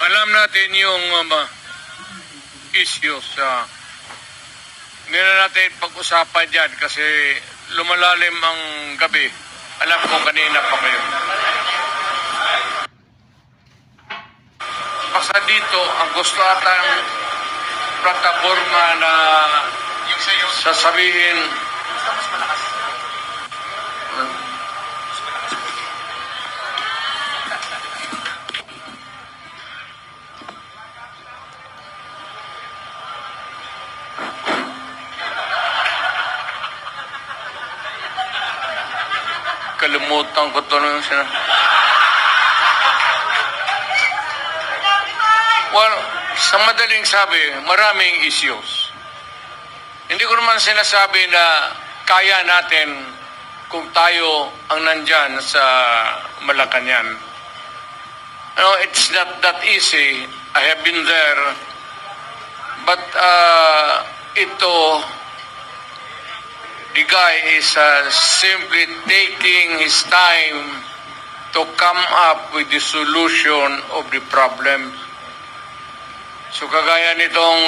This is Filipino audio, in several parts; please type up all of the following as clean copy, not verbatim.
alam natin yung issues. Hindi na natin pag-usapan dyan kasi lumalalim ang gabi. Alam ko kanina pa kayo. Basta dito, ang gusto atang plataforma na sasabihin kalimutan ko ito nung well, sa madaling sabi, maraming issues. Hindi ko naman sinasabi na kaya natin kung tayo ang nandyan sa Malacanang. No, it's not that easy. I have been there. But the guy is simply taking his time to come up with the solution of the problem. So kagaya nitong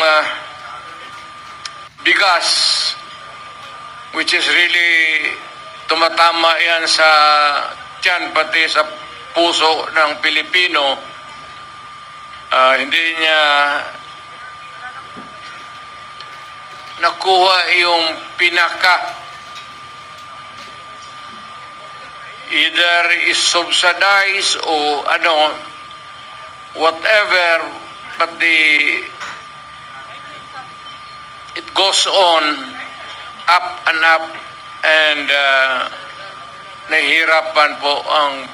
bigas, which is really tumatama yan sa tiyan pati sa puso ng Pilipino, hindi niya nakuha yung pinaka. Either is subsidized o whatever, but it goes on up and up, and nahihirapan po ang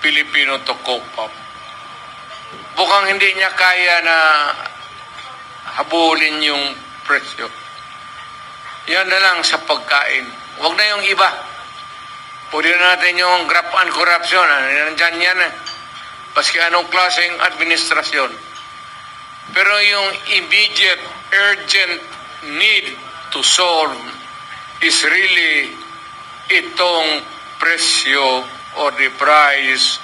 Pilipino to cope up. Bukang hindi niya kaya na habulin yung presyo. Yan na lang sa pagkain. Huwag na yung iba. Pwede na natin yung graft and corruption. Nandyan yan eh. Paski anong klaseng administrasyon. Pero yung immediate, urgent need to solve is really itong presyo or the price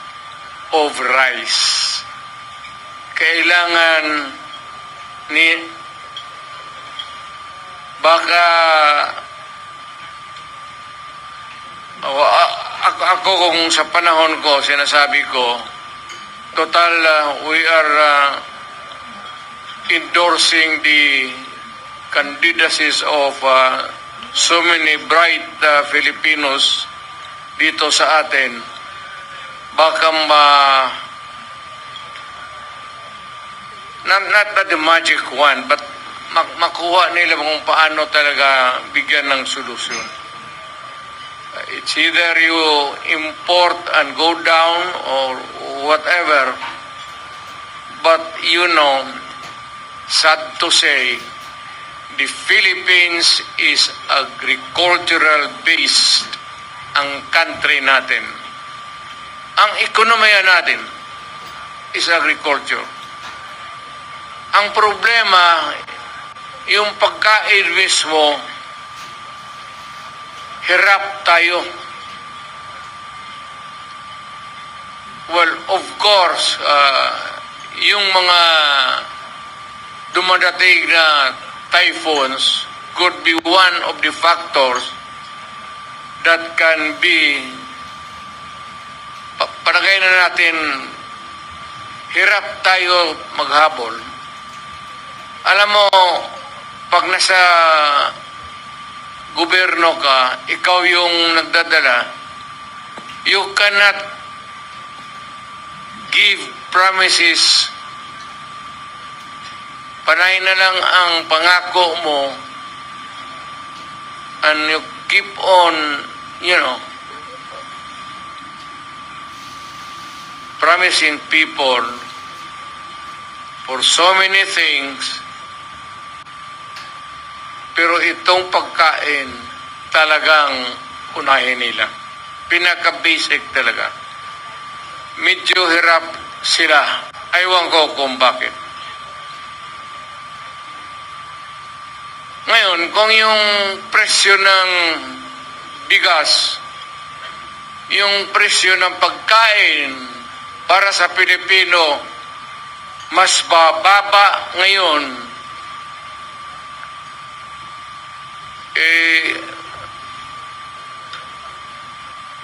of rice. Kailangan baka ako kung sa panahon ko sinasabi ko total we are endorsing the candidacies of so many bright Filipinos dito sa atin. Baka not the magic one, but makuha nila kung paano talaga bigyan ng solusyon. It's either you import and go down or whatever, but sad to say, the Philippines is agricultural based ang country natin. Ang ekonomiya natin is agriculture. Ang problema, yung pagkain mismo, hirap tayo. Well, of course, yung mga dumadating na typhoons could be one of the factors that can be, palagay na natin, hirap tayo maghabol. Alam mo, pag nasa gobyerno ka, ikaw yung nagdadala, you cannot give promises. Panay na lang ang pangako mo, and you keep on, promising people for so many things. Pero itong pagkain, talagang unahin nila. Pinaka-basic talaga. Medyo hirap sila. Aywan ko kung bakit. Ngayon, kung yung presyo ng bigas, yung presyo ng pagkain para sa Pilipino mas bababa ngayon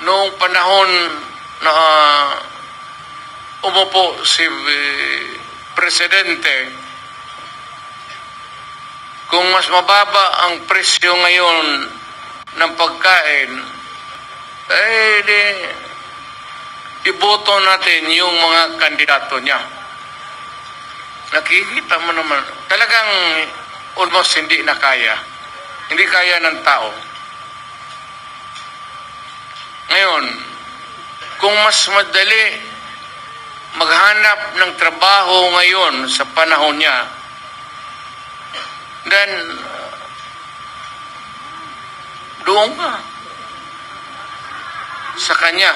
noong panahon na umupo si Presidente, kung mas mababa ang presyo ngayon ng pagkain, iboto natin yung mga kandidato niya. Nakikita mo naman, talagang almost hindi na kaya. Hindi kaya ng tao. Ngayon, kung mas madali maghanap ng trabaho ngayon sa panahon niya, then doon ka sa kanya,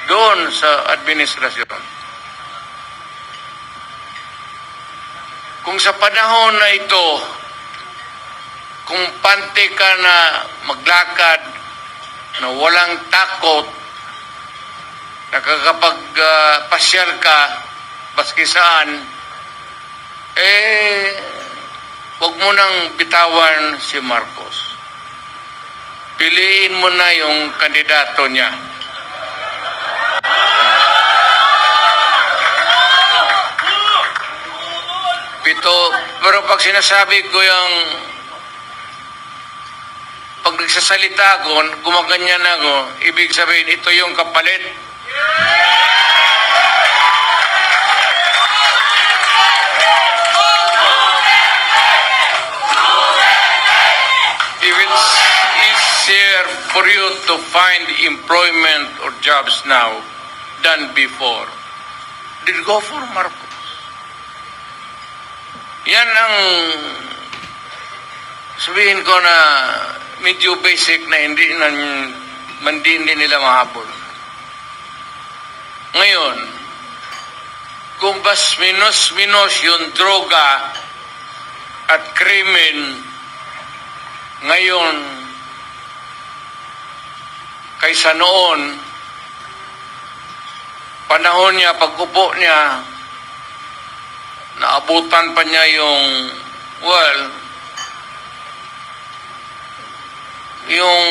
doon sa administrasyon. Kung sa panahon na ito, kung pante ka na maglakad, na walang takot, nakakapagpasyal ka, baski saan, huwag mo nang bitawan si Marcos. Piliin mo na yung kandidato niya. Pero pag sinasabi ko yung pag nagsasalita ako, gumaganyan ako, ibig sabihin, ito yung kapalit. If it's easier for you to find employment or jobs now than before, then go for Marcos. Yan ang sabihin ko na medyo basic na hindi nila mahabol. Ngayon, kung bas minus yung droga at krimen ngayon kaysa noon, panahon niya, pag-upo niya, naabutan pa niya yung, yung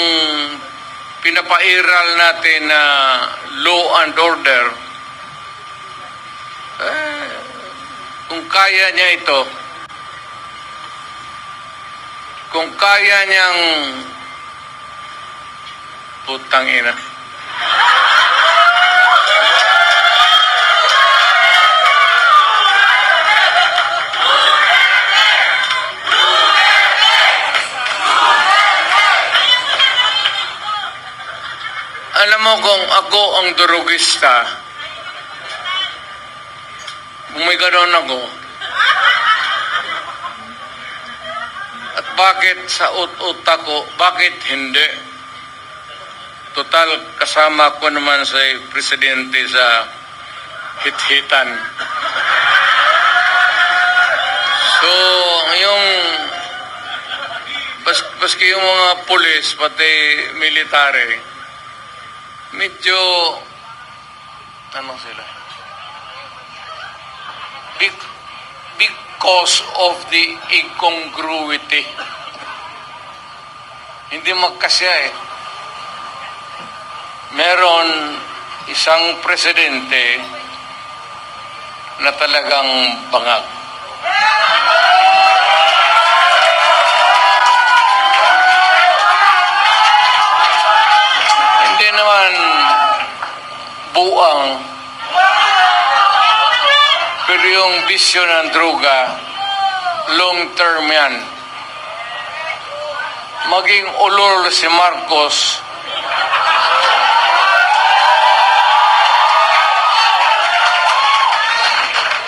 pinapairal natin na law and order. Kung kaya niya ito, kung kaya niyang putang ina. Alam mo kung ako ang durugista, kung may gano'n ako, at bakit sa ut-ut ako, bakit hindi? Total, kasama ko naman sa presidente sa hit-hitan. So, yung paski yung mga pulis, pati military, medyo sila? Because of the incongruity. Hindi magkasya Meron isang presidente na talagang bangag. Hindi naman buang, pero yung bisyo ng droga, long term yan. Maging ulol si Marcos,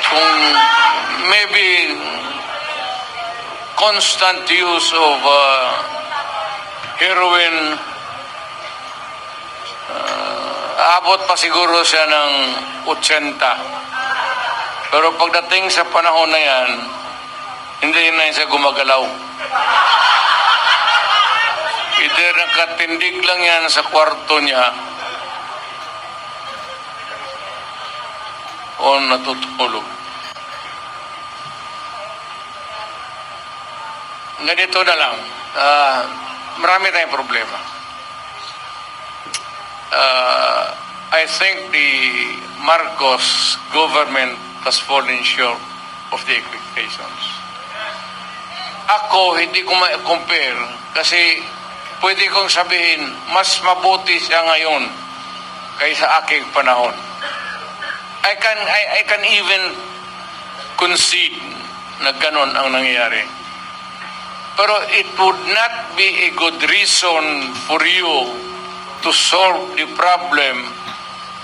kung maybe constant use of heroin, abot pa siguro siya ng 80. Pero pagdating sa panahon na yan, hindi na siya gumagalaw. Either nakatindig lang yan sa kwarto niya o natutulog. ganito na lang. Marami tayong problema. I think the Marcos government has fallen short of the expectations. Ako, hindi ko ma-compare kasi pwede kong sabihin, mas mabuti siya ngayon kaysa aking panahon. I can even concede na ganon ang nangyayari. Pero it would not be a good reason for you to solve the problem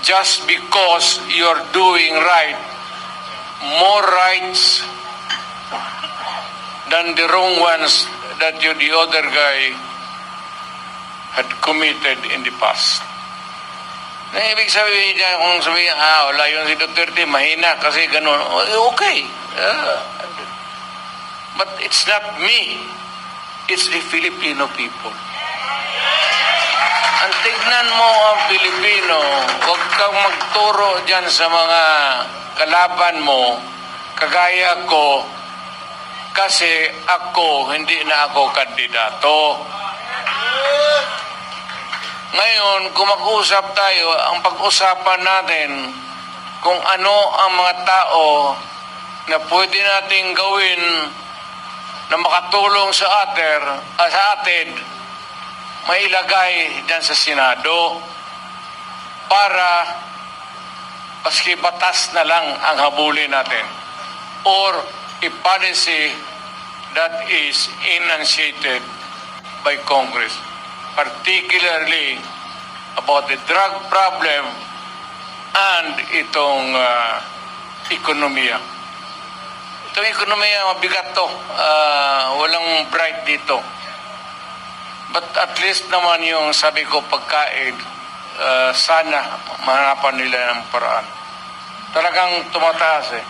just because you're doing right, more rights than the wrong ones that the other guy had committed in the past. Na ibig sabihin niya, kung sabihin, wala yun si Duterte, mahina kasi ganun. Okay. But it's not me. It's the Filipino people. Ang tignan mo ang Pilipino, huwag kang magturo dyan sa mga kalaban mo, kagaya ko, kasi ako, hindi na ako kandidato. Ngayon, kung mag-usap tayo, ang pag-usapan natin kung ano ang mga tao na pwede nating gawin na makatulong sa atin, mailagay dyan sa Senado para paski batas na lang ang habulin natin or a policy that is enunciated by Congress, particularly about the drug problem and itong ekonomiya. Itong ekonomiya, mabigat to. Walang bright dito. But at least naman yung sabi ko pagkain, sana mahanapan nila ng paraan. Talagang tumataas eh.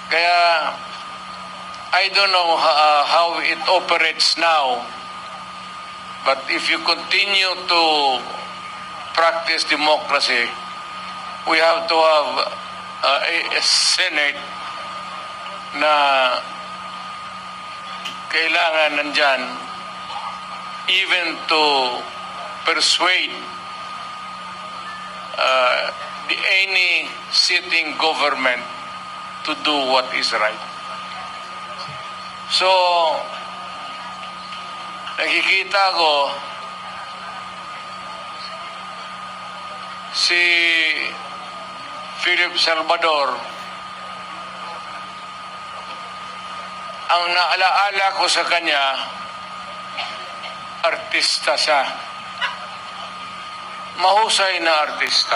Kaya I don't know how it operates now, but if you continue to practice democracy, we have to have a Senate na kailangan nandyan even to persuade any sitting government to do what is right. So, nakikita ko si Philip Salvador, ang naalaala ko sa kanya, artista siya. Mahusay na artista.